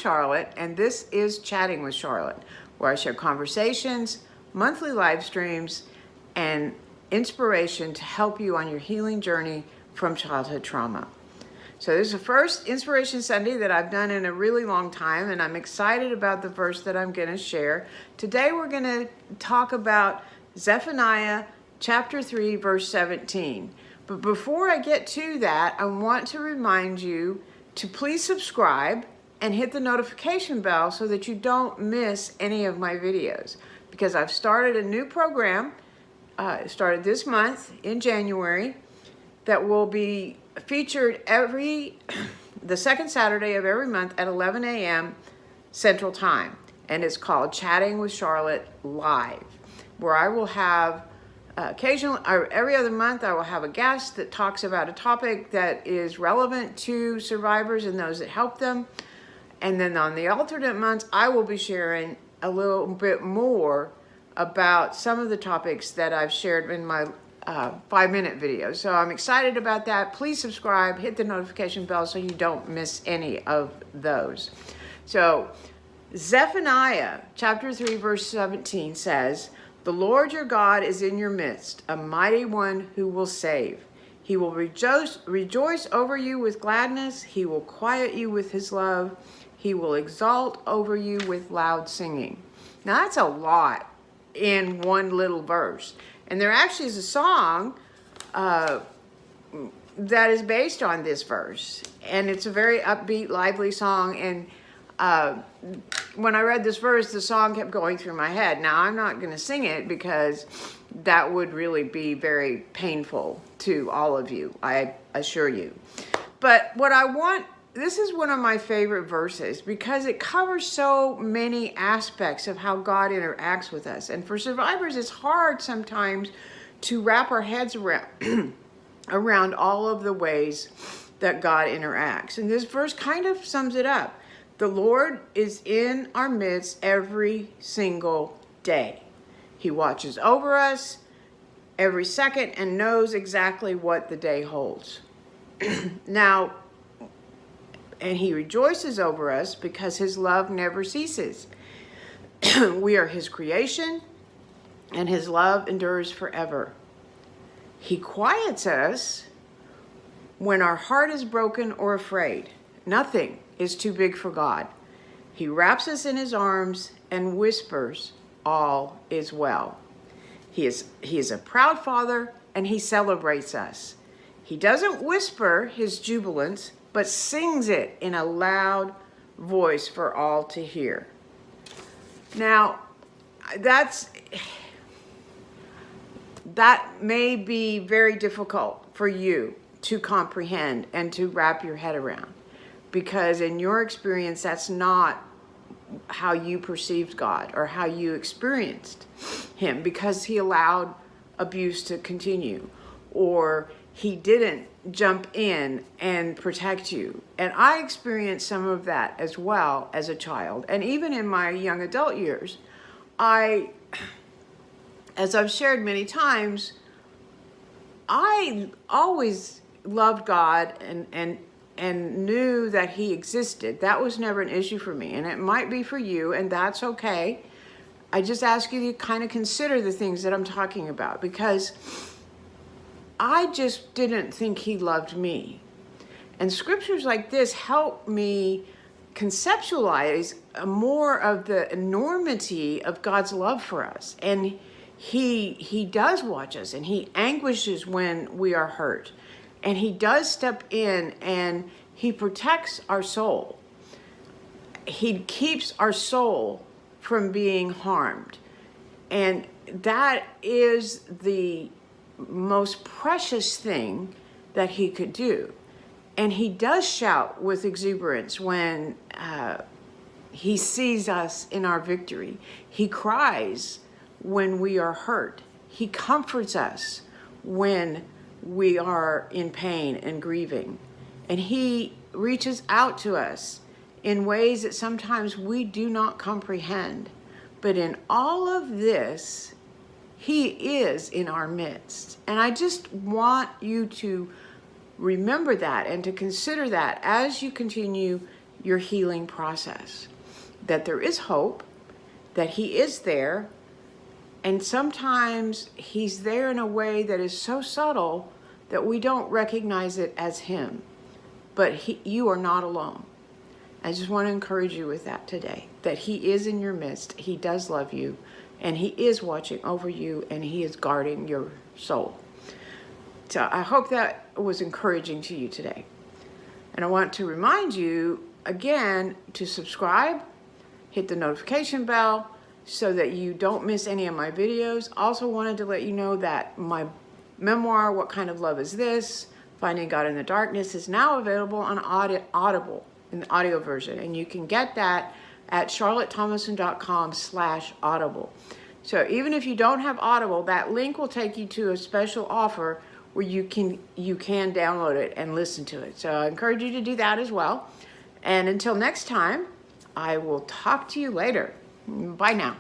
Charlotte, and this is Chatting with Charlotte, where I share conversations, monthly live streams, and inspiration to help you on your healing journey from childhood trauma. So this is the first Inspiration Sunday that I've done in a really long time, and I'm excited about the verse that I'm going to share. Today we're going to talk about Zephaniah chapter 3, verse 17. But before I get to that, I want to remind you to please subscribe and hit the notification bell so that you don't miss any of my videos. Because I've started a new program, started this month in January, that will be featured the second Saturday of every month at 11 a.m. Central Time. And it's called Chatting with Charlotte Live, where I will have occasionally, or every other month, I will have a guest that talks about a topic that is relevant to survivors and those that help them. And then on the alternate months, I will be sharing a little bit more about some of the topics that I've shared in my 5-minute videos. So I'm excited about that. Please subscribe, hit the notification bell so you don't miss any of those. So Zephaniah chapter 3, verse 17 says, "The Lord your God is in your midst, a mighty one who will save. He will rejoice over you with gladness. He will quiet you with his love. He will exult over you with loud singing." Now that's a lot in one little verse. And there actually is a song that is based on this verse. And it's a very upbeat, lively song. And when I read this verse, the song kept going through my head. Now, I'm not going to sing it because that would really be very painful to all of you, I assure you. But what I want, this is one of my favorite verses because it covers so many aspects of how God interacts with us. And for survivors, it's hard sometimes to wrap our heads around, around all of the ways that God interacts. And this verse kind of sums it up. The Lord is in our midst every single day. He watches over us every second and knows exactly what the day holds. Now, and he rejoices over us because his love never ceases. We are his creation, and his love endures forever. He quiets us when our heart is broken or afraid. Nothing is too big for God. He wraps us in his arms and whispers, "All is well." He is a proud father, and he celebrates us. He doesn't whisper his jubilance, but sings it in a loud voice for all to hear. Now, that may be very difficult for you to comprehend and to wrap your head around, because in your experience, that's not how you perceived God or how you experienced him, because he allowed abuse to continue, or he didn't jump in and protect you. And I experienced some of that as well as a child. And even in my young adult years, as I've shared many times, I always loved God and knew that he existed. That was never an issue for me. And it might be for you, and that's okay. I just ask you to kind of consider the things that I'm talking about, because I just didn't think he loved me. And scriptures like this help me conceptualize more of the enormity of God's love for us. And he does watch us, and he anguishes when we are hurt. And he does step in and he protects our soul. He keeps our soul from being harmed. And that is the most precious thing that he could do. And he does shout with exuberance when he sees us in our victory. He cries when we are hurt. He comforts us when we are in pain and grieving. And he reaches out to us in ways that sometimes we do not comprehend. But in all of this, he is in our midst. And I just want you to remember that and to consider that as you continue your healing process. That there is hope, that He is there, and sometimes He's there in a way that is so subtle that we don't recognize it as Him. But you are not alone. I just want to encourage you with that today, that He is in your midst. He does love you, and He is watching over you, and He is guarding your soul. So I hope that was encouraging to you today. And I want to remind you again to subscribe, hit the notification bell so that you don't miss any of my videos. Also wanted to let you know that my memoir, What Kind of Love Is This? Finding God in the Darkness, is now available on Audible in the audio version. And you can get that at charlottethomason.com/audible. So even if you don't have Audible, that link will take you to a special offer where you can download it and listen to it. So I encourage you to do that as well. And until next time, I will talk to you later. Bye now.